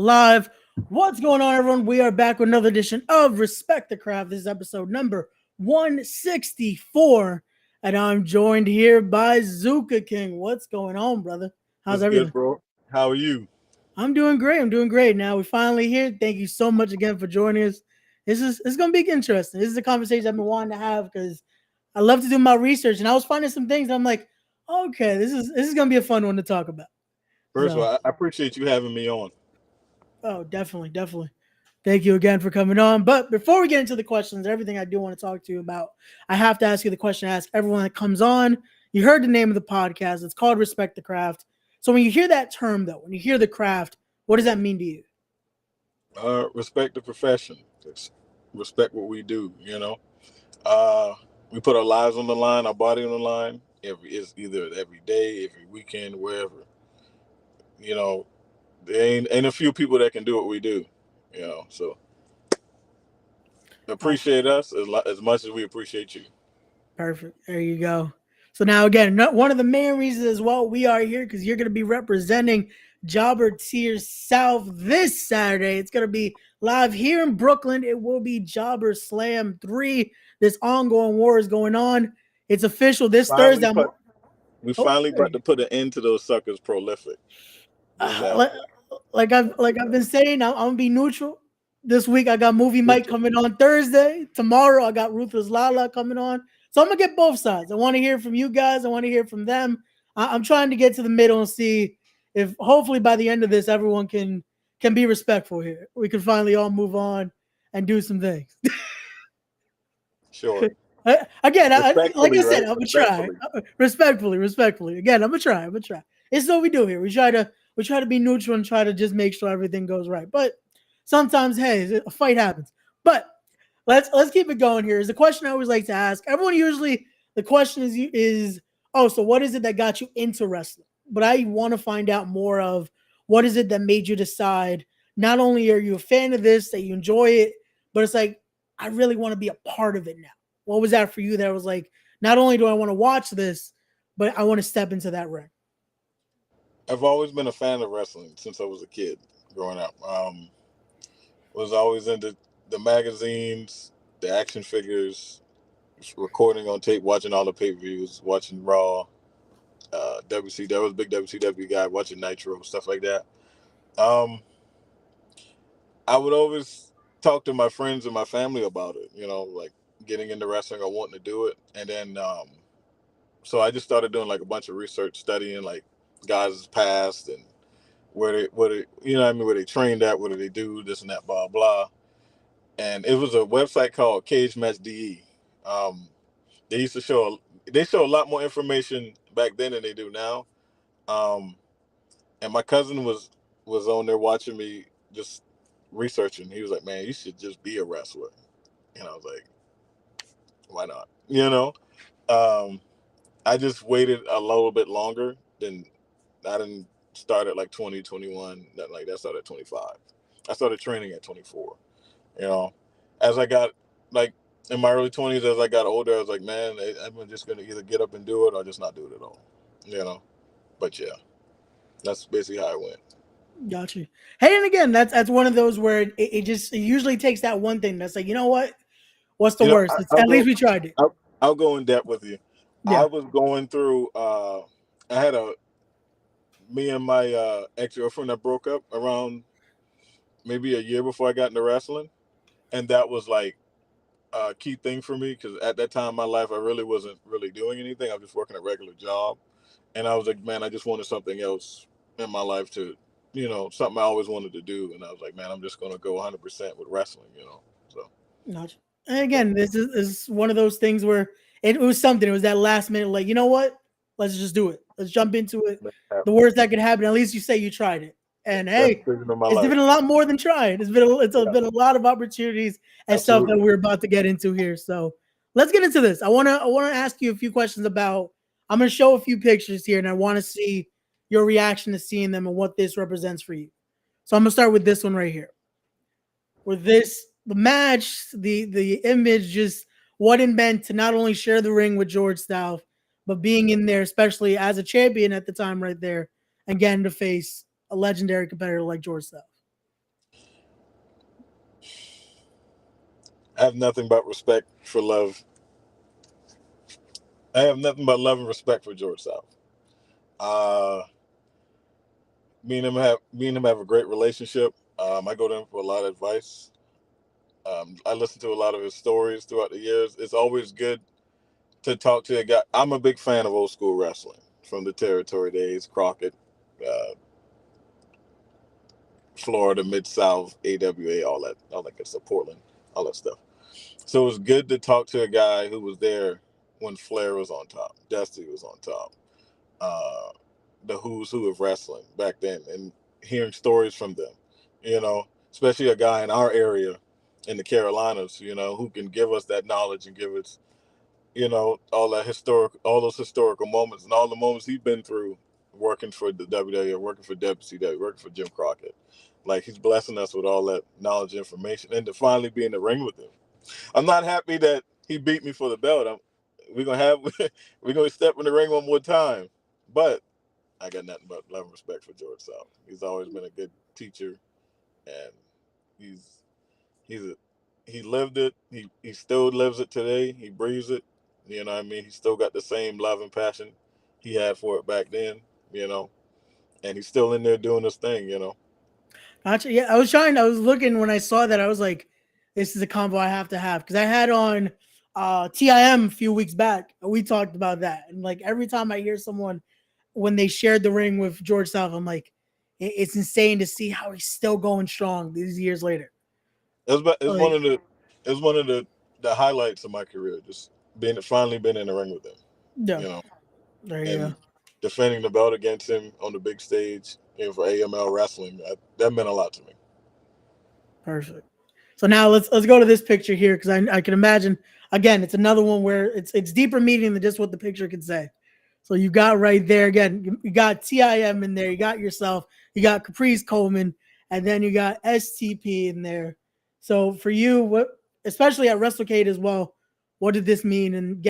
live. What's going on, everyone? We are back with another edition of Respect the Craft. This is episode number 164, and I'm joined here by Zuka King. What's going on, brother? How's What's everything? good, bro? How are you? I'm doing great. I'm doing great. Now we're finally here. Thank you so much again for joining us. It's gonna be interesting. This is a conversation I've been wanting to have because I love to do my research, and I was finding some things. I'm like, okay, this is gonna be a fun one to talk about. First of So, all, I appreciate you having me on. oh, definitely, definitely. Thank you again for coming on. But before we get into the questions, everything I do want to talk to you about, I have to ask you the question I ask everyone that comes on. You heard the name of the podcast. It's called Respect the Craft. So when you hear that term, though, when you hear the craft, what does that mean to you? Respect the profession. Respect what we do. Uh, we put our lives on the line, our body on the line. It's either every day, every weekend, wherever. You know, there ain't a few people that can do what we do. So appreciate us as much as we appreciate you. Perfect. There you go. So now again, one of the main reasons as well we are here because you're going to be representing Jobber Tears South this Saturday. It's going to be live here in Brooklyn. It will be Jobber Slam 3. This ongoing war is going on. It's official this Finally Thursday. we finally got to put an end to those suckers prolific. Like, like I've been saying, I'm gonna be neutral. This week I got Movie Mike coming on Thursday. Tomorrow I got Ruthless Lala coming on. So I'm gonna get both sides. I want to hear from you guys. I want to hear from them. I'm trying to get to the middle and see if hopefully by the end of this everyone can be respectful here. We can finally all move on and do some things. Sure. Again, like I said, right? I'm gonna try respectfully. Again, I'm gonna try. It's what we do here. We try to be neutral and try to just make sure everything goes right. But sometimes, hey, a fight happens. But let's keep it going here. Is the question I always like to ask everyone. Usually, the question is oh, so what is it that got you into wrestling? But I want to find out more of what is it that made you decide. Not only are you a fan of this, that you enjoy it, but it's like I really want to be a part of it now. What was that for you that was like, not only do I want to watch this, but I want to step into that ring? I've always been a fan of wrestling since I was a kid growing up. Was always into the magazines, the action figures, recording on tape, watching all the pay-per-views, watching Raw, WCW. I was a big WCW guy, watching Nitro, stuff like that. I would always talk to my friends and my family about it, like getting into wrestling or wanting to do it. And then, so I just started doing like a bunch of research, studying like guys' past and where they trained at, what do they do, this and that, blah, blah. And it was a website called Cage Match DE. Um, they show a lot more information back then than they do now. Um, and my cousin was on there watching me just researching. He was like, "Man, you should just be a wrestler." And I was like, "Why not?" Um, I just waited a little bit longer than I didn't start at like 2021. Nothing like that. Started at 25. I started training at 24. You know, as I got like in my early 20s, as I got older, I was like, man, I'm just gonna either get up and do it or just not do it at all. But yeah, that's basically how I went. Got you. Hey, and again, that's one of those where it usually takes that one thing that's like, you know what? What's the worst? At least we tried it. I'll go in depth with you. Yeah. I was going through. I had me and my ex-girlfriend that broke up around maybe a year before I got into wrestling, and that was like a key thing for me because at that time in my life I really wasn't really doing anything. I was just working a regular job, and I was like, man, I just wanted something else in my life to, something I always wanted to do, and I was like, man, I'm just gonna go 100% with wrestling, So. Gotcha. And again, this is one of those things where it was something. It was that last minute, like, you know what? Let's just do it. Let's jump into it. The worst that could happen, at least you say you tried it. And hey, it's been a lot more than trying. It's been a lot of opportunities and stuff that we're about to get into here. So let's get into this. I wanna ask you a few questions about. I'm gonna show a few pictures here, and I want to see your reaction to seeing them and what this represents for you. So I'm gonna start with this one right here. With the match, the image, just what it meant to not only share the ring with George South, but being in there, especially as a champion at the time, right there, and getting to face a legendary competitor like George South. I have nothing but respect for love. I have nothing but love and respect for George South. Uh, me and him have a great relationship. I go to him for a lot of advice. I listen to a lot of his stories throughout the years. It's always good to talk to a guy. I'm a big fan of old school wrestling from the territory days, Crockett, uh, Florida, Mid South, AWA, all that good stuff, Portland, all that stuff. So it was good to talk to a guy who was there when Flair was on top, Dusty was on top, uh, the who's who of wrestling back then, and hearing stories from them, especially a guy in our area in the Carolinas, who can give us that knowledge and give us, all those historical moments and all the moments he's been through working for the WWE, working for WCW, working for Jim Crockett. Like, he's blessing us with all that knowledge, information, and to finally be in the ring with him. I'm not happy that he beat me for the belt. We're gonna step in the ring one more time, but I got nothing but love and respect for George South. He's always been a good teacher, and he's he's a, he lived it. He still lives it today. He breathes it. You know what I mean? He still got the same love and passion he had for it back then. And he's still in there doing his thing. Gotcha. Yeah, I was looking when I saw that. I was like, this is a combo I have to have because I had on TIM a few weeks back. And we talked about that. And like every time I hear someone when they shared the ring with George South, I'm like, it's insane to see how he's still going strong these years later. It's Like, one of the highlights of my career. Just finally been in the ring with him. yeah, You know, there you and go. defending the belt against him on the big stage for AML wrestling, that meant a lot to me. Perfect. So now let's go to this picture here because I can imagine again it's another one where it's deeper meaning than just what the picture can say. So you got right there again. You got TIM in there. You got yourself. You got Caprice Coleman, and then you got STP in there. So for you, what especially at WrestleCade as well, what did this mean? And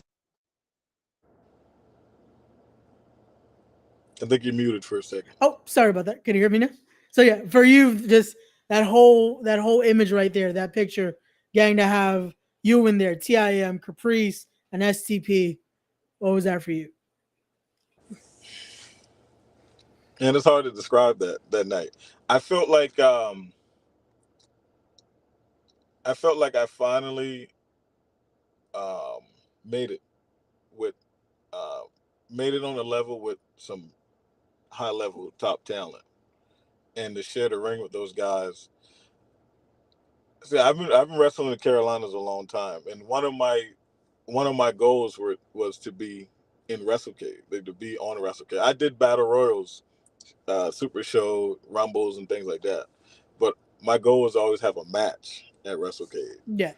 I think you're muted for a second. oh, sorry about that. Can you hear me now? So yeah, for you, just that whole image right there, that picture, getting to have you in there, TIM, Caprice, and STP. What was that for you? And it's hard to describe that night. I felt like I finally um, made it with uh, made it on a level with some high level top talent, and to share the ring with those guys. See, I've been wrestling in the Carolinas a long time, and one of my goals was to be in WrestleCade, like, to be on WrestleCade. I did battle royals, Super Show, Rumbles, and things like that, but my goal was to always have a match at WrestleCade, Yeah,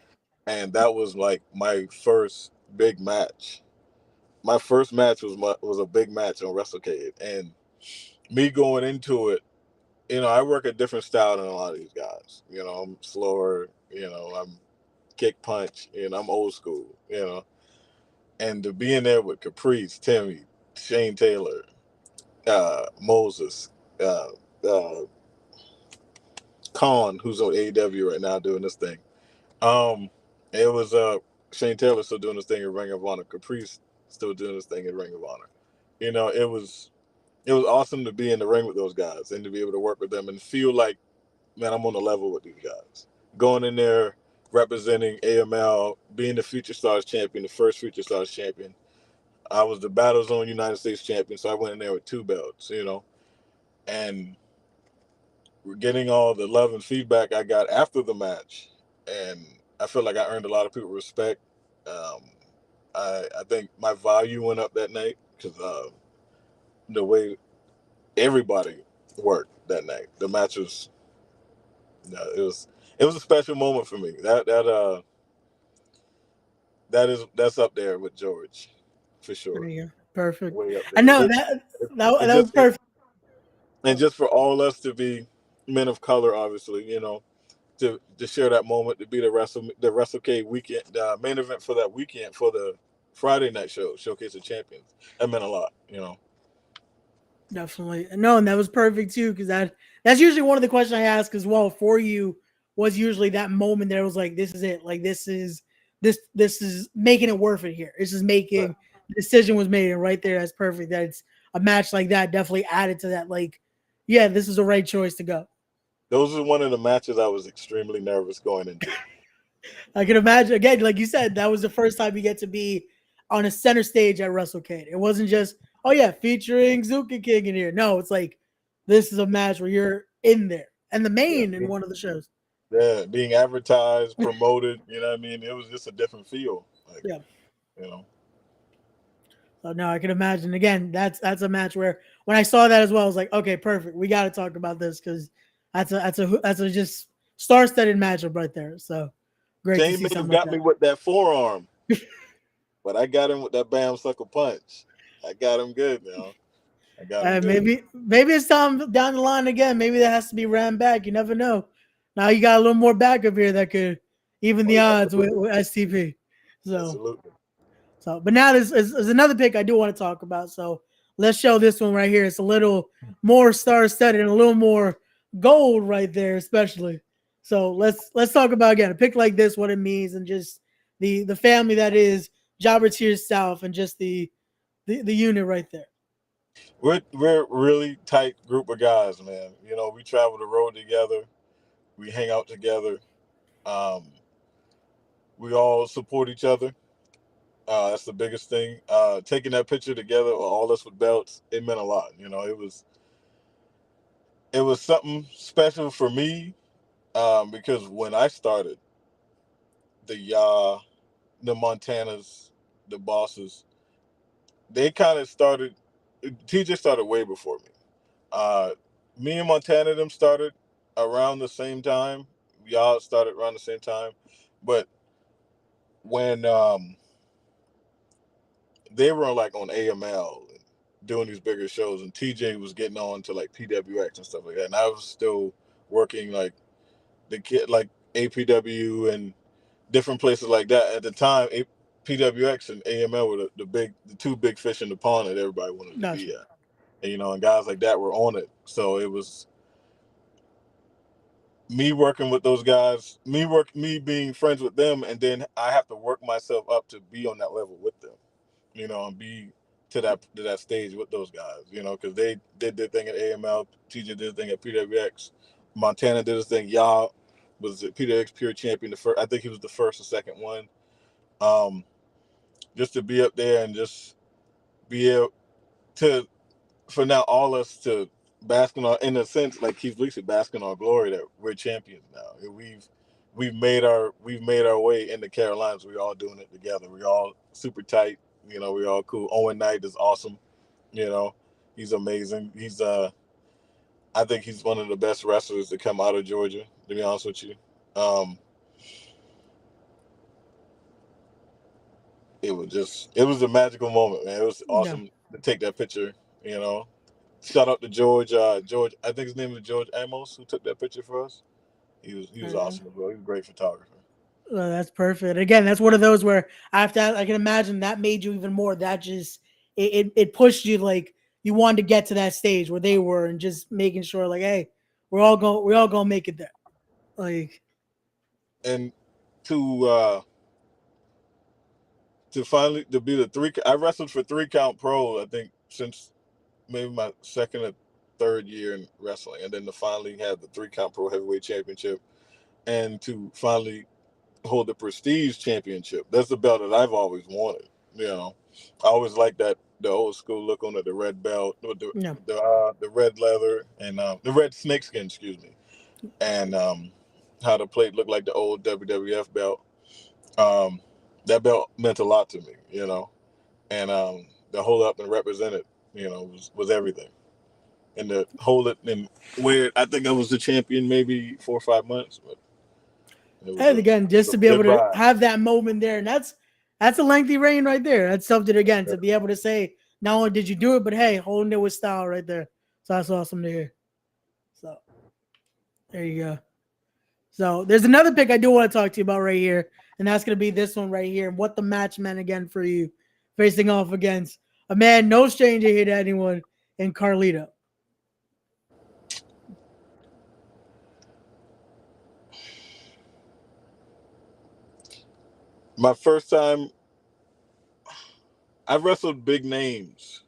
and that was like my first big match. My first match was a big match on WrestleCade, and me going into it, I work a different style than a lot of these guys. I'm slower. I'm kick punch. I'm old school. And to be in there with Caprice, Timmy, Shane Taylor, Moses, uh, uh, Khan, who's on AEW right now doing this thing. Um, it was Shane Taylor still doing this thing in Ring of Honor. Caprice still doing this thing in Ring of Honor. It was awesome to be in the ring with those guys and to be able to work with them and feel like, man, I'm on the level with these guys. Going in there, representing AML, being the Future Stars champion, the first Future Stars champion. I was the Battle Zone United States champion, so I went in there with 2 belts, and getting all the love and feedback I got after the match. And I feel like I earned a lot of people respect. Um, I think my value went up that night because the way everybody worked that night. The match was, it was a special moment for me. That's up there with George, for there sure. you go. Perfect. Way up I there. know that And that was just perfect. and just for all us to be men of color, obviously, to share that moment, to be the WrestleCade weekend, the main event for that weekend for the Friday night show, Showcase of Champions. That meant a lot. Definitely. No, and that was perfect too, because that's usually one of the questions I ask as well for you was usually that moment that it was like, this is it. Like this is making it worth it here. This is making the decision was made, and right there, that's perfect. That it's a match like that definitely added to that. Like, yeah, this is the right choice to go. Those are one of the matches I was extremely nervous going into. I can imagine again, like you said, that was the first time you get to be on a center stage at WrestleCade. It wasn't just, oh yeah, featuring Zuka King in here. No, it's like this is a match where you're in there and the main in one of the shows. Yeah, being advertised, promoted, you know what I mean? It was just a different feel. Like, Yeah. you know. So no, I can imagine. Again, that's a match where when I saw that as well, I was like, okay, perfect. We got to talk about this because that's a just star-studded matchup right there. So great to Shane see may have something got like me that. with that forearm, but I got him with that bam sucker punch. I got him good, I got him good. Maybe it's time down the line again. Maybe that has to be ran back. You never know. Now you got a little more backup here that could even the odds with STP. So. Absolutely. So, but now there's another pick I do want to talk about. So let's show this one right here. It's a little more star-studded and a little more gold right there, especially. So let's talk about again a pick like this, what it means, and just the family that is Jobber Tears South, and just the unit right there. We're really tight group of guys, man. You know, we travel the road together, we hang out together, we all support each other. That's the biggest thing. Taking that picture together, all us with belts, it meant a lot. You know, it was something special for me, because when I started, the the Montanas, the bosses, they kind of started. TJ started way before me. Uh, Me and Montana them started around the same time. Y'all started around the same time, but when they were like on AML and doing these bigger shows, and TJ was getting on to like PWX and stuff like that, and I was still working like the kid like APW and different places like that at the time. PWX and AML were the two big fish in the pond that everybody wanted to Gotcha. be at, and, and guys like that were on it. So it was me working with those guys, me being friends with them, and then I have to work myself up to be on that level with them, and be to that stage with those guys, because they did their thing at AML, TJ did their thing at PWX, Montana did his thing. Y'all was the PWX Pure Champion. I think he was the first or second one. Just to be up there and just be able to, for now, all us to bask in our, in a sense, like Keith Lee said, bask in our glory that we're champions now. We've made our way in the Carolinas. We're all doing it together. We're all super tight. We're all cool. Owen Knight is awesome. He's amazing. I think he's one of the best wrestlers to come out of Georgia, to be honest with you. It was a magical moment, man. It was awesome to take that picture, you know. Shout out to George. George, I think his name is George Amos, who took that picture for us. He was awesome as well. He was a great photographer. That's perfect. Again, that's one of those where I can imagine that made you even more. That just it pushed you, like you wanted to get to that stage where they were, and just making sure like, hey, we're all gonna make it there. Like, and to finally to be I wrestled for 3 count pro, I think, since maybe my second or third year in wrestling, and then to finally have the 3 count pro heavyweight championship, and to finally hold the prestige championship. That's the belt that I've always wanted. I always liked the old school look on it, the red belt, the red leather, and the red snakeskin, excuse me, and how the plate looked like the old WWF belt. That belt meant a lot to me, and to hold up and represent it, was everything. And to hold it and wear it, I think I was the champion maybe 4 or 5 months, but and again, just to be able to ride. have that moment there, and that's a lengthy reign right there. That's something again to be able to say. Not only did you do it, but hey, holding it with style right there. So that's awesome to hear. So there you go. So there's another pick I do want to talk to you about right here, and that's going to be this one right here. What the match meant again for you, facing off against a man no stranger here to anyone in Carlito. My first time, I wrestled big names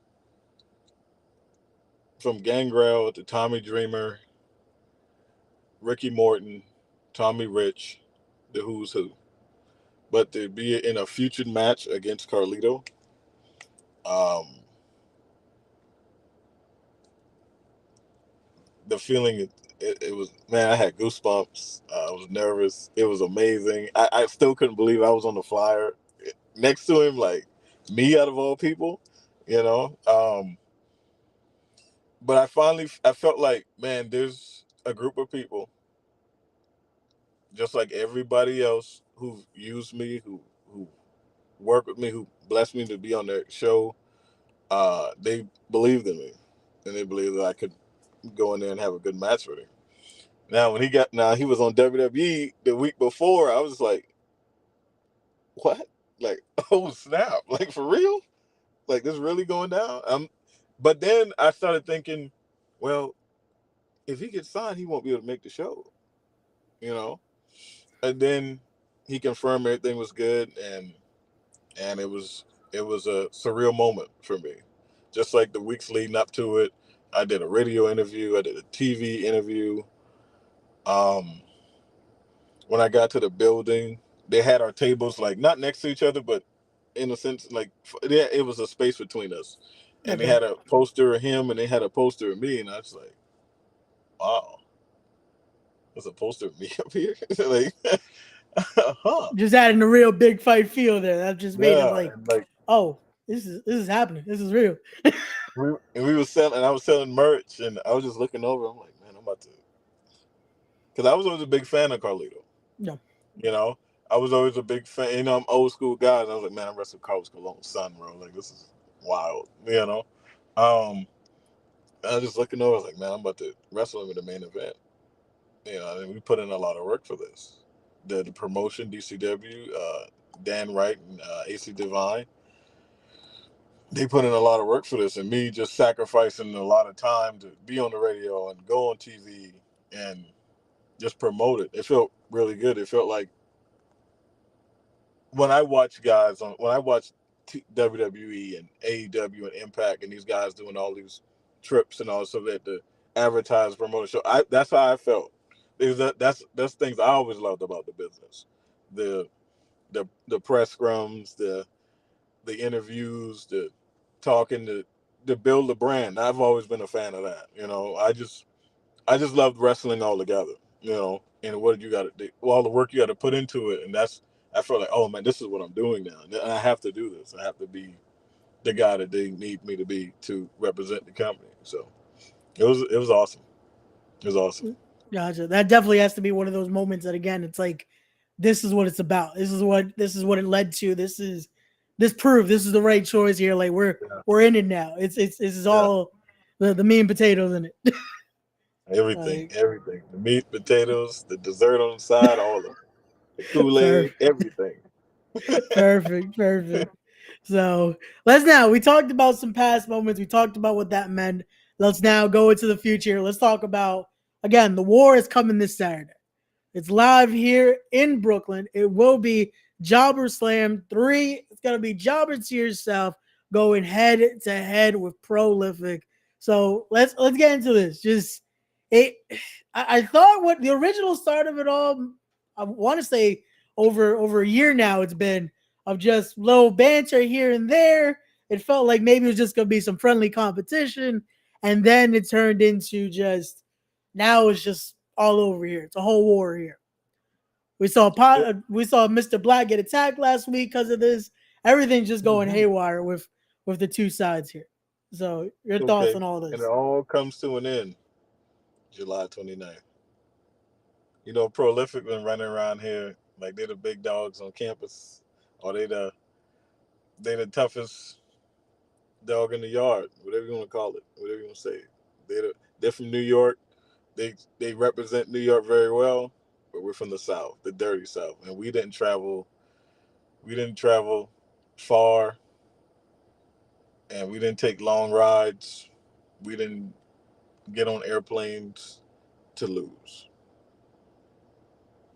from Gangrel to Tommy Dreamer, Ricky Morton, Tommy Rich, the who's who. But to be in a featured match against Carlito, um, the feeling it was, man, I had goosebumps. I was nervous. It was amazing. I still couldn't believe I was on the flyer next to him, like me out of all people, you know. But I felt like, man, there's a group of people just like everybody else who used me, who worked with me, who blessed me to be on their show. They believed in me, and they believed that I could go in there and have a good match with him. Now, he was on WWE the week before. I was like, what? Like, oh snap! Like for real? Like this really going down? But then I started thinking, well, if he gets signed, he won't be able to make the show, you know. And then he confirmed everything was good, and it was a surreal moment for me. Just like the weeks leading up to it, I did a radio interview, I did a TV interview. Um, when I got to the building, they had our tables like not next to each other, but in a sense, like it was a space between us. And they Okay. had a poster of him, and they had a poster of me, and I was like, "Wow, there's a poster of me up here." Like, huh? Just adding a real big fight feel there. That just made it Yeah, like, and like oh, this is happening. This is real. we were selling, and I was selling merch, and I was just looking over. I'm like, man, I'm about to, because I was always a big fan of Carlito. Yeah. You know, I was always a big fan. You know, I'm old school guy, and I was like, man, I'm wrestling Carlos Colon's son, bro. Like this is wild. You know, um, I was just looking over. I was like, man, I'm about to wrestle him in the main event. You know, and we put in a lot of work for this. The promotion, DCW, Dan Wright and AC Divine, they put in a lot of work for this, and me just sacrificing a lot of time to be on the radio and go on TV and just promote it. It felt really good. It felt like when I watch WWE and AEW and Impact and these guys doing all these trips and all so that the advertise promote the show. That's how I felt. That's things I always loved about the business. The the press scrums, the interviews, the talking, to build the brand. I've always been a fan of that. You know, I just loved wrestling all together. You know, and what you got to do, all the work you got to put into it, and I felt like, oh man, this is what I'm doing now, and I have to do this. I have to be the guy that they need me to be to represent the company. So it was awesome. It was awesome. Gotcha. That definitely has to be one of those moments that again, it's like, this is what it's about. This is what it led to. This proved this is the right choice here. Like Yeah, we're in it now. It's this is yeah. all the meat and potatoes in it. Everything, Like everything. The meat, potatoes, the dessert on the side, all of it. The Kool-Aid, perfect, everything. perfect. So let's now. We talked about some past moments. We talked about what that meant. Let's now go into the future. Let's talk about again. The war is coming this Saturday. It's live here in Brooklyn. It will be Jobber Slam 3. It's going to be Jobber to yourself going head to head with Prolific. So let's get into this. Just it I thought what the original start of it all, I want to say over a year now it's been of just low banter here and there. It felt like maybe it was just going to be some friendly competition, and then it turned into just now it's just all over here. It's a whole war here. We saw Mr. Black get attacked last week because of this. Everything's just going Hmm. haywire with the two sides here. So your thoughts Okay, on all and it this? all comes to an end July 29th. You know, Prolific been running around here like they're the big dogs on campus, or they the toughest dog in the yard, whatever you want to call it, whatever you want to say. They're from New York. They represent New York very well, but we're from the South, the dirty South, and we didn't travel. We didn't travel far, and we didn't take long rides. We didn't get on airplanes to lose.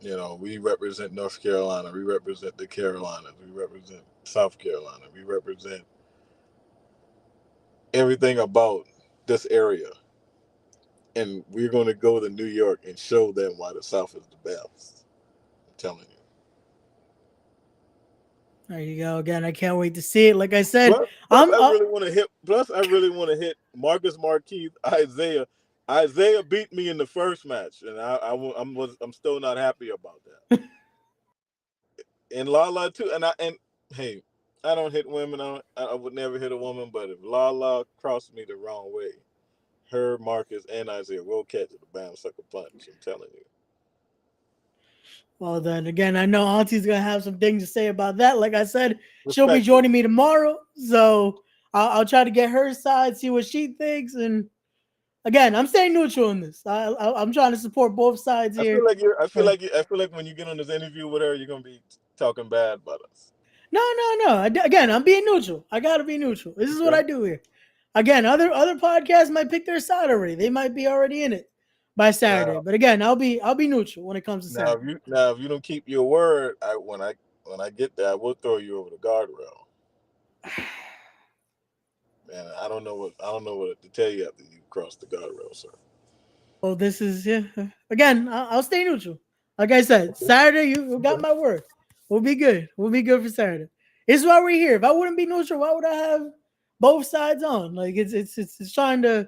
We represent North Carolina, we represent the Carolinas, we represent South Carolina, we represent everything about this area, and we're going to go to New York and show them why the South is the best. I'm telling you. There you go. Again, I can't wait to see it. Like I said, Plus, I really want to hit. Plus, I really want to hit Marcus Marquez, Isaiah. Isaiah beat me in the first match, and I'm still not happy about that. And Lala too. And hey, I don't hit women. I would never hit a woman. But if Lala crossed me the wrong way, her, Marcus, and Isaiah will catch it. A bam sucker punch. I'm telling you. Well, then again, I know Auntie's gonna have some things to say about that. Like I said, she'll be Respectful. joining me tomorrow, so I'll try to get her side, see what she thinks, and again, I'm staying neutral in this. I'm trying to support both sides here. I feel like when you get on this interview with her, you're gonna be talking bad about us. No. Again, I'm being neutral. I gotta be neutral. This is what I do here. Again, other podcasts might pick their side already. They might be already in it by Saturday. But again, I'll be neutral when it comes to Saturday. If you don't keep your word, when I get there, I will throw you over the guardrail. Man, I don't know what to tell you after you cross the guardrail, sir. Well, this is again. I'll stay neutral. Like I said, Saturday you got my word. We'll be good. We'll be good for Saturday. This is why we're here. If I wouldn't be neutral, why would I have both sides on? Like it's trying to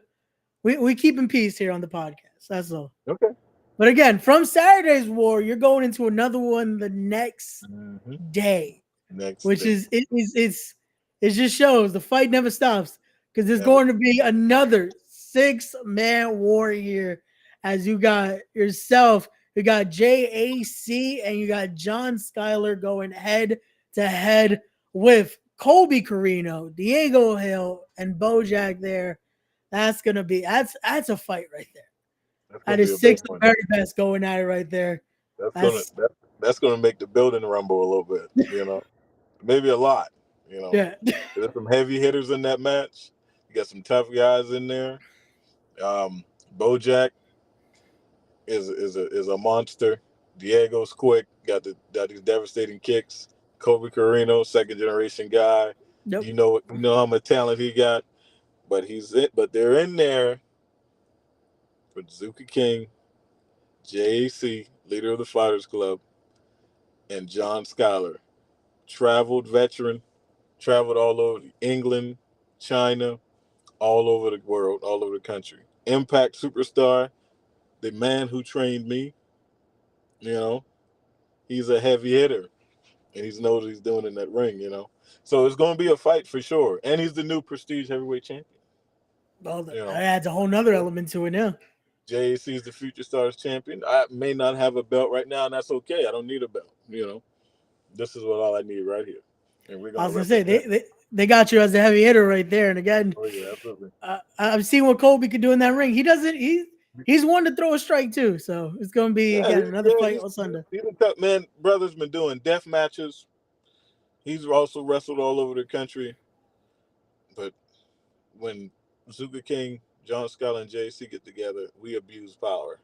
we keep in peace here on the podcast. That's all. Okay. But again, from Saturday's war, you're going into another one the next day. It just shows the fight never stops because there's going to be another 6-man war here as you got yourself, you got JAC and you got John Schuyler going head to head with Colby Carino, Diego Hill, and Bojack there. That's a fight right there. That is 6 of the very best going at it right there. That's gonna make the building rumble a little bit, maybe a lot. Yeah. There's some heavy hitters in that match. You got some tough guys in there. Bojack is a monster. Diego's quick. Got these devastating kicks. Kobe Carino, second generation guy. Nope. You know how much talent he got. But they're in there with Zuka King, JAC, leader of the Fighters Club, and John Schuyler, traveled veteran, traveled all over England, China, all over the world, all over the country. Impact superstar, the man who trained me. He's a heavy hitter, and he knows what he's doing in that ring. So it's going to be a fight for sure. And he's the new prestige heavyweight champion. Well, that adds a whole nother element to it now. JAC is the Future Stars champion. I may not have a belt right now, and that's okay. I don't need a belt. This is all I need right here. And we're gonna. I was gonna say they got you as a heavy hitter right there. And again, absolutely. I've seen what Colby could do in that ring. He's one to throw a strike too. So it's gonna be another fight on Sunday. He's a tough man. Brother's been doing death matches. He's also wrestled all over the country. But when Zuka King, John Schuyler, and JC get together, we abuse power.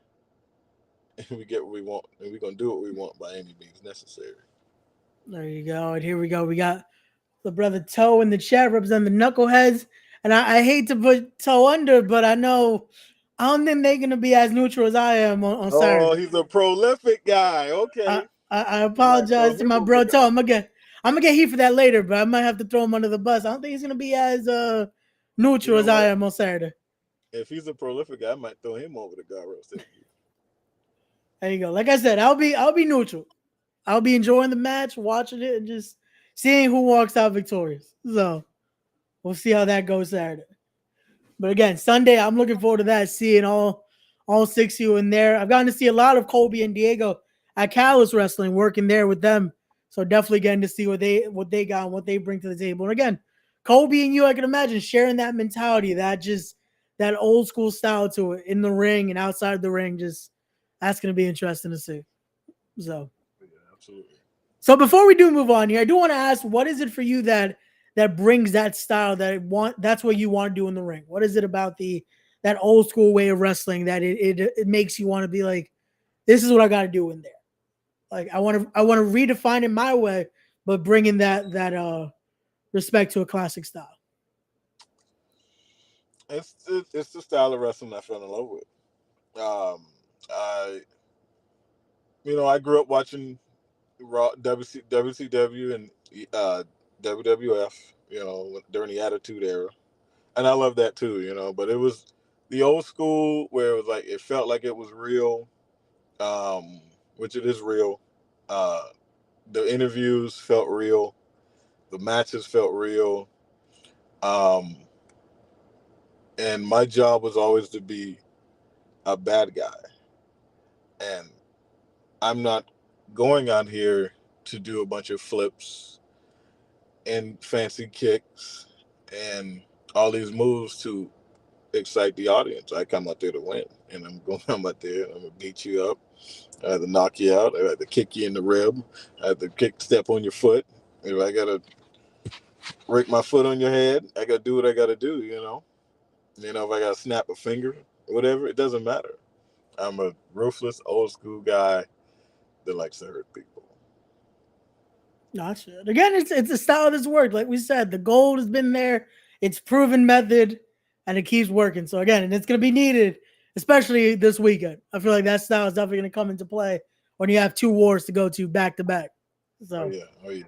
And we get what we want. And we're going to do what we want by any means necessary. There you go. And here we go. We got the brother Toe in the chat representing the Knuckleheads. And I hate to put Toe under, but I don't think they're going to be as neutral as I am on Saturday. Oh, he's a prolific guy. Okay. I apologize to my bro Toe. I'm gonna get heat for that later, but I might have to throw him under the bus. I don't think he's gonna be as neutral as I am on Saturday. If he's a prolific guy, I might throw him over the guardrail. There you go. Like I said, I'll be neutral. I'll be enjoying the match, watching it, and just seeing who walks out victorious. So we'll see how that goes Saturday. But again, Sunday, I'm looking forward to that, seeing all 6 of you in there. I've gotten to see a lot of Colby and Diego at Callus Wrestling, working there with them. So definitely getting to see what they got and what they bring to the table. And again, Colby and you, I can imagine sharing that mentality, that old school style to it in the ring and outside the ring. Just that's going to be interesting to see. So, yeah, absolutely. So before we do move on here, I do want to ask, what is it for you that brings that style that's what you want to do in the ring? What is it about that old school way of wrestling that it makes you want to be like, this is what I got to do in there? Like I want to redefine it my way, but bringing that respect to a classic style. It's the style of wrestling I fell in love with. I I grew up watching Raw, WCW, and WWF. During the Attitude Era, and I love that too. But it was the old school where it was like it felt like it was real, which it is real. Uh, the interviews felt real. The matches felt real. Um, and my job was always to be a bad guy. And I'm not going on here to do a bunch of flips and fancy kicks and all these moves to excite the audience. I come out there to win, and I'm going to come out there and I'm going to beat you up. I had to knock you out. I had to kick you in the rib. I had to step on your foot. If I got to break my foot on your head, I got to do what I got to do, if I got to snap a finger, whatever, it doesn't matter. I'm a ruthless, old school guy that likes to hurt people. Gotcha. Again, it's a style that's worked. Like we said, the gold has been there. It's proven method, and it keeps working. So again, and it's going to be needed, especially this weekend. I feel like that style is definitely going to come into play when you have two wars to go to back to back. So, oh yeah.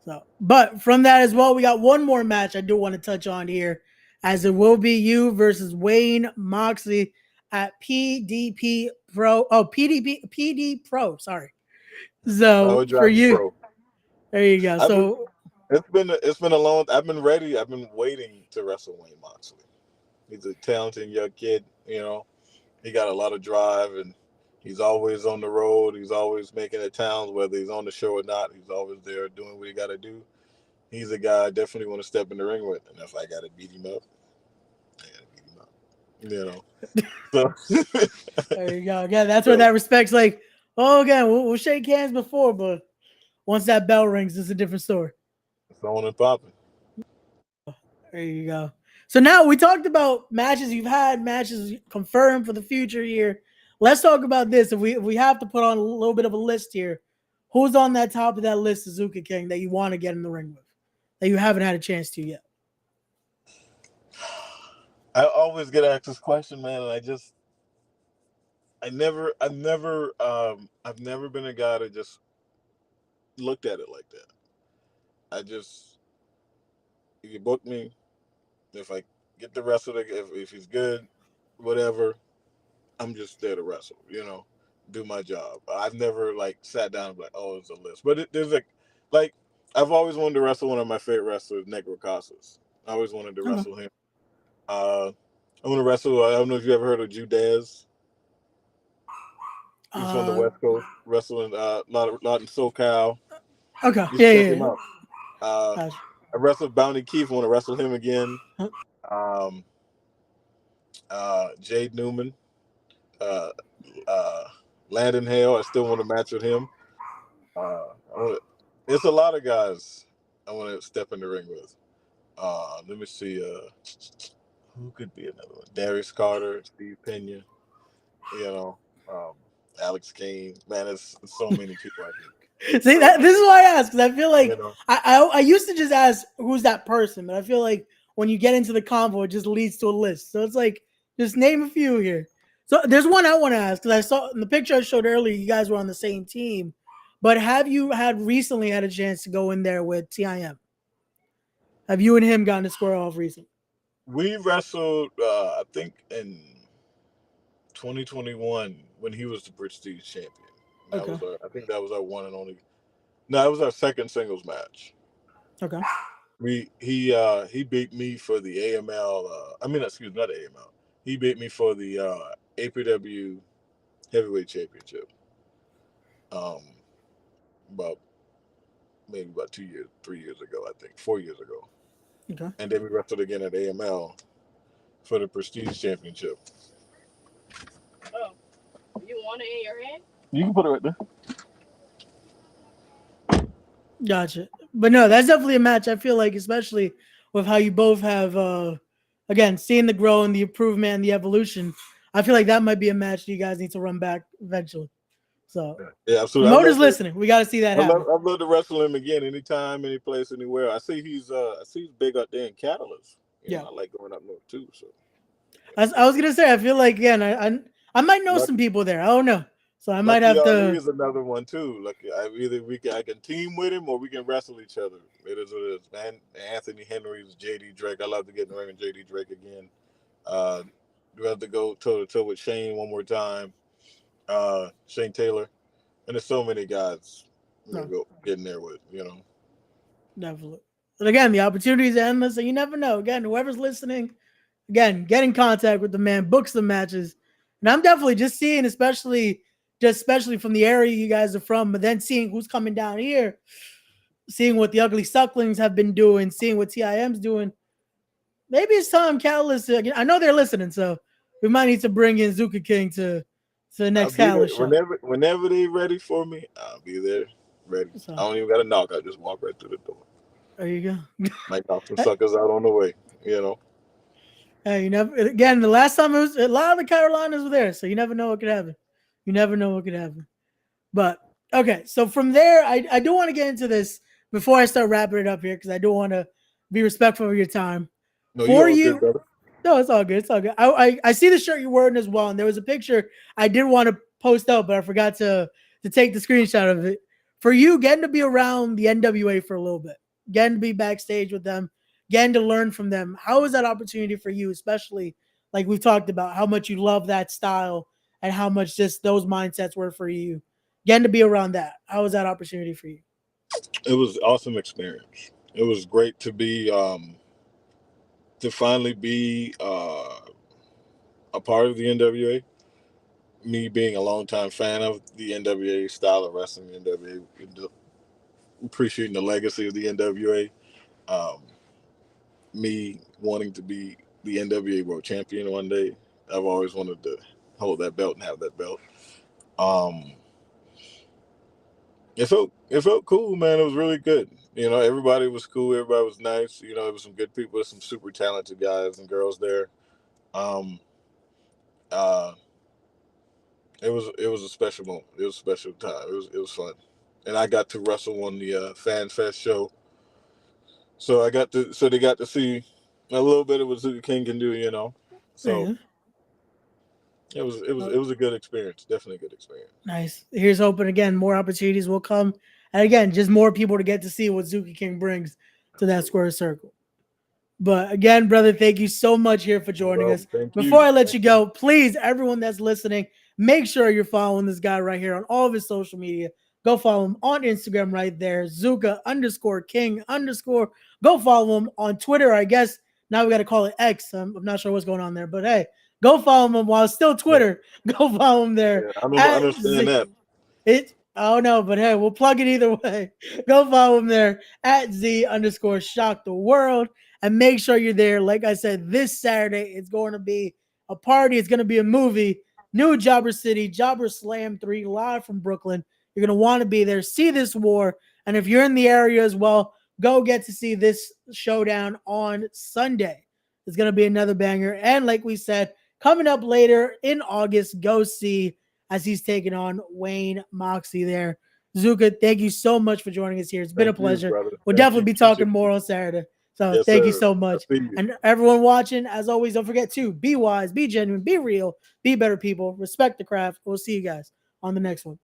So, but from that as well, we got one more match I do want to touch on here, as it will be you versus Wayne Moxley at PDP Pro. Oh, PD Pro. Sorry. So for you, Pro. There you go. It's been a long. I've been ready. I've been waiting to wrestle Wayne Moxley. He's a talented young kid. He got a lot of drive, and he's always on the road. He's always making it towns, whether he's on the show or not. He's always there doing what he got to do. He's a guy I definitely want to step in the ring with, and if I got to beat him up, I got to beat him up. So there you go. Again, that's where that respect's like. Oh, again, we'll shake hands before, but once that bell rings, it's a different story. It's on and popping. There you go. So now we talked about matches you've had, matches confirmed for the future here. Let's talk about this. If we have to put on a little bit of a list here, who's on that top of that list of Zuka King that you want to get in the ring with, that you haven't had a chance to yet? I always get asked this question, man, and I've never been a guy that just looked at it like that. If you book me, if I get the wrestle, if he's good, whatever, I'm just there to wrestle, do my job. I've never sat down and be like, oh, it's a list. But there's I've always wanted to wrestle one of my favorite wrestlers, Negro Casas. I always wanted to wrestle him. I want to wrestle. I don't know if you ever heard of Judez. He's from the West Coast, wrestling a lot in SoCal. Okay, check him out. I wrestled Bounty Keith. I want to wrestle him again. Jade Newman, Landon Hale. I still want to match with him. It's a lot of guys I want to step in the ring with. Let me see. Who could be another one? Darius Carter, Steve Pena. Alex Kane. Man, it's so many people I think. See, this is why I ask, because I feel like I used to just ask who's that person, but I feel like when you get into the convo, it just leads to a list. So it's like, just name a few here. So there's one I want to ask, because I saw in the picture I showed earlier, you guys were on the same team, but have you recently had a chance to go in there with TIM? Have you and him gotten to square off recently? We wrestled, I think, in 2021 when he was the Prestige champion. I think that was our one and only. No, it was our second singles match. Okay. He beat me for the AML. Not AML. He beat me for the APW Heavyweight Championship. About 3 years ago, I think, 4 years ago. Okay. And then we wrestled again at AML for the Prestige Championship. Oh, you want it in your hand? You can put it right there. Gotcha. But no, that's definitely a match. I feel like, especially with how you both have, again, seeing the growth and the improvement and the evolution, I feel like that might be a match that you guys need to run back eventually. So yeah, absolutely. promoters listening, we got to see that happen. I'd love to wrestle him again, anytime, any place, anywhere. I see he's big out there in Catalyst. You know, I like going up north too. So I was gonna say, I feel like again, I might know some people there. I don't know, so I might have to. Is another one too. Like I can team with him or we can wrestle each other. It is what it is, man. Anthony Henry's JD Drake. I love to get in the ring with JD Drake again. We have to go toe to toe with Shane one more time. Shane Taylor, and there's so many guys go get in there with, you know. Definitely. But again, the opportunities are endless, and you never know. Again, whoever's listening, again, get in contact with the man, books the matches. And I'm definitely just seeing, especially from the area you guys are from, but then seeing who's coming down here, seeing what the Ugly Sucklings have been doing, seeing what TIM's doing. Maybe it's time Catalyst. I know they're listening, so we might need to bring in Zuka King to the next Catalyst show. Whenever they're ready for me, I'll be there ready. So, I don't even got to knock. I just walk right through the door. There you go. Might knock some suckers out on the way, you know. Hey, you never. Again, the last time it was a lot of the Carolinas were there, so you never know what could happen. You never know what could happen. But okay, so from there, I do want to get into this before I start wrapping it up here because I do want to be respectful of your time. No, good, brother. No, it's all good. It's all good. I see the shirt you're wearing as well, and there was a picture I did want to post up, but I forgot to take the screenshot of it. For you, getting to be around the NWA for a little bit, getting to be backstage with them, getting to learn from them, how is that opportunity for you, especially like we've talked about, how much you love that style and how much just those mindsets were for you? Getting to be around that, how was that opportunity for you? It was an awesome experience. It was great to be to finally be a part of the NWA. Me being a longtime fan of the NWA style of wrestling, the NWA, appreciating the legacy of the NWA. Me wanting to be the NWA World Champion one day. I've always wanted to hold that belt and have that belt. It felt cool, man. It was really good. You know, everybody was cool. Everybody was nice. You know, there was some good people, some super talented guys and girls there. It was a special moment. It was a special time. It was fun, and I got to wrestle on the Fan Fest show. So they got to see a little bit of what Zuka King can do. You know, so. It was a good experience. Definitely a good experience. Nice. Here's hoping again more opportunities will come, and again just more people to get to see what Zuka King brings to that square circle. But again, brother, thank you so much here for joining us. Before I let you go, please, everyone that's listening, make sure you're following this guy right here on all of his social media. Go follow him on Instagram right there, Zuka_King_. Go follow him on Twitter. I guess now we got to call it X. I'm not sure what's going on there, but hey. Go follow him while it's still Twitter. Yeah. Go follow him there. Yeah, I don't understand that. I don't know, but hey, we'll plug it either way. Go follow him there at Z_shock the world. And make sure you're there. Like I said, this Saturday, it's going to be a party. It's going to be a movie. New Jobber City, Jobber Slam 3, live from Brooklyn. You're going to want to be there. See this war. And if you're in the area as well, go get to see this showdown on Sunday. It's going to be another banger. And like we said, coming up later in August, go see as he's taking on Wayne Moxley there. Zuka, thank you so much for joining us here. It's been a pleasure. We'll definitely be talking more on Saturday. So yes, thank you so much. And everyone watching, as always, don't forget to be wise, be genuine, be real, be better people, respect the craft. We'll see you guys on the next one.